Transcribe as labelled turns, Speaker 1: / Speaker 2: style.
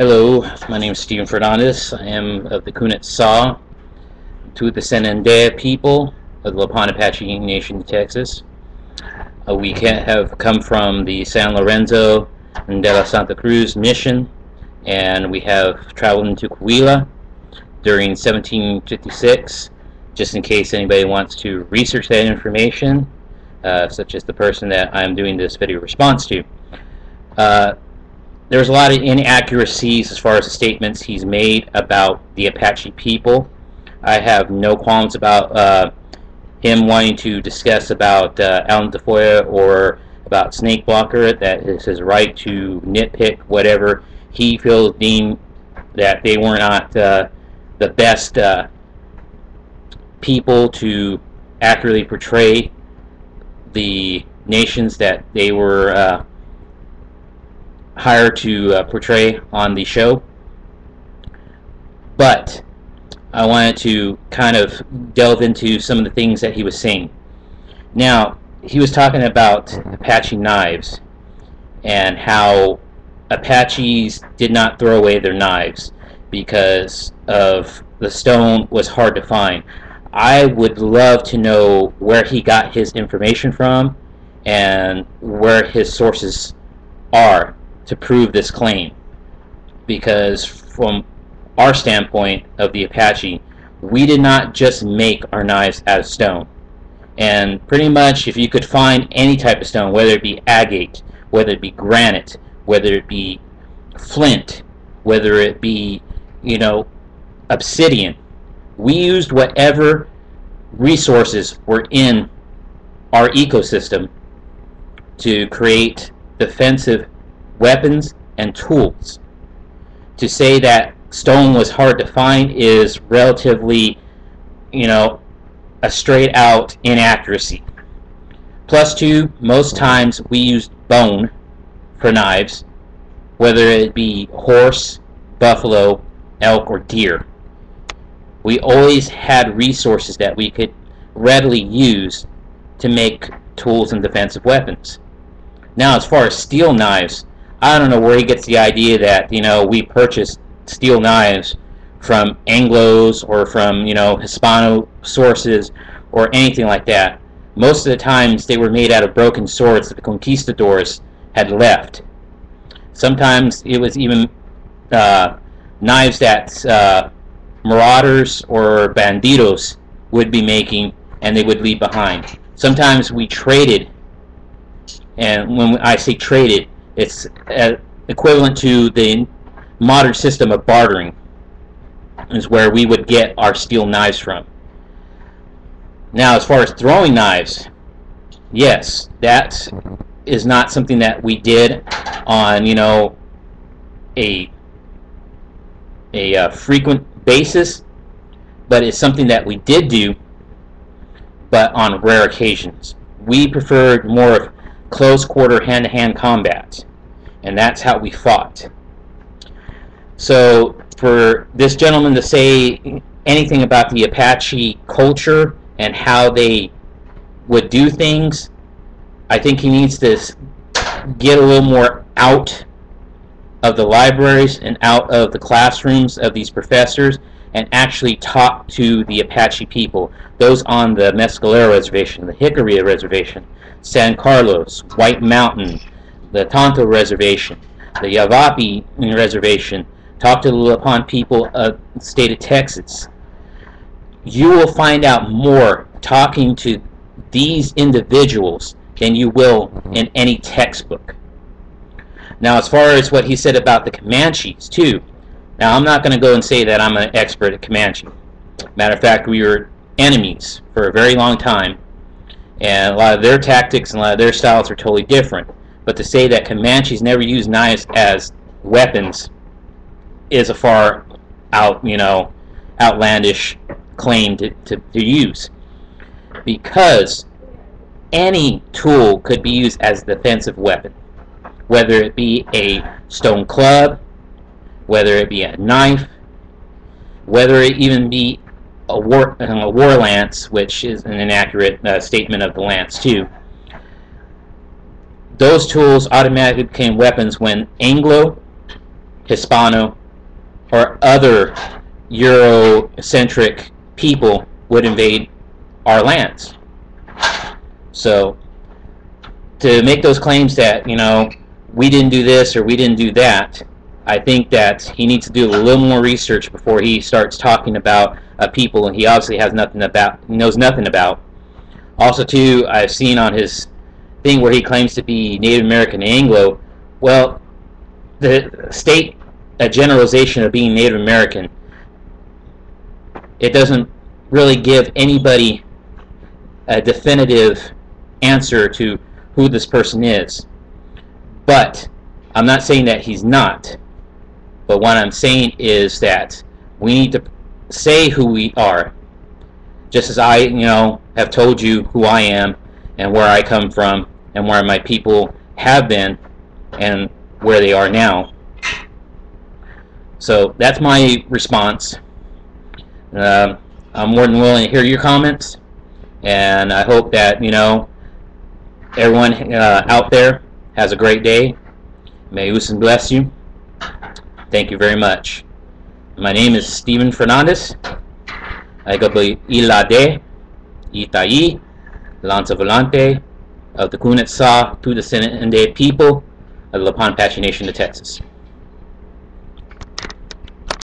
Speaker 1: Hello, my name is Steven Fernandez. I am of the Kunit Saw, to the Senendea people of the Lapon Apache Nation, Texas. We have come from the San Lorenzo and de la Santa Cruz mission, and we have traveled into Coahuila during 1756, just in case anybody wants to research that information, such as the person that I'm doing this video response to. There's a lot of inaccuracies as far as the statements he's made about the Apache people. I have no qualms about him wanting to discuss about Alan DeFoya or about Snake Blocker. That is his right to nitpick whatever he feels deemed that they were not the best people to accurately portray the nations that they were hired to portray on the show. But I wanted to kind of delve into some of the things that he was saying. Now, he was talking about Apache knives and how Apaches did not throw away their knives because of the stone was hard to find. I would love to know where he got his information from and where his sources are to prove this claim, because from our standpoint of the Apache, we did not just make our knives out of stone. And pretty much if you could find any type of stone, whether it be agate, whether it be granite, whether it be flint, whether it be, obsidian, we used whatever resources were in our ecosystem to create defensive weapons and tools. To say that stone was hard to find is relatively, a straight out inaccuracy. Plus two, most times we used bone for knives, whether it be horse, buffalo, elk, or deer. We always had resources that we could readily use to make tools and defensive weapons. Now, as far as steel knives, I don't know where he gets the idea that, we purchased steel knives from Anglos or from, Hispano sources or anything like that. Most of the times they were made out of broken swords that the conquistadors had left. Sometimes it was even knives that marauders or bandidos would be making and they would leave behind. Sometimes we traded, and when I say traded, it's equivalent to the modern system of bartering, is where we would get our steel knives from. Now, as far as throwing knives, yes, that is not something that we did on, a frequent basis, but it's something that we did do, but on rare occasions. We preferred more of close quarter hand-to-hand combat, and that's how we fought. So for this gentleman to say anything about the Apache culture and how they would do things, I think he needs to get a little more out of the libraries and out of the classrooms of these professors and actually talk to the Apache people, those on the Mescalero Reservation, the Jicarilla Reservation, San Carlos, White Mountain, the Tonto Reservation, the Yavapai Reservation. Talk to the Lapon people of the state of Texas. You will find out more talking to these individuals than you will in any textbook. Now, as far as what he said about the Comanches, too, now I'm not going to go and say that I'm an expert at Comanche. Matter of fact, we were enemies for a very long time, and a lot of their tactics and a lot of their styles are totally different. But to say that Comanches never used knives as weapons is a far out, outlandish claim to use. Because any tool could be used as a defensive weapon, whether it be a stone club, whether it be a knife, whether it even be a war lance, which is an inaccurate statement of the lance too. Those tools automatically became weapons when Anglo Hispano, or other Eurocentric people would invade our lands. So to make those claims that, you know, we didn't do this or we didn't do that, I think that he needs to do a little more research before he starts talking about people he obviously knows nothing about. Also, too, I've seen on his thing where he claims to be Native American Anglo. Well, the state a generalization of being Native American, it doesn't really give anybody a definitive answer to who this person is. But I'm not saying that he's not. But what I'm saying is that we need to say who we are. Just as I, have told you who I am and where I come from and where my people have been and where they are now. So that's my response. I'm more than willing to hear your comments, and I hope that everyone out there has a great day. May Usan bless you. Thank you very much. My name is Steven Fernandez. I go by Ilade, Itai, LanzaVolante of the Kunetsa to the Senate and people of the Lapon Apache Nation of Texas.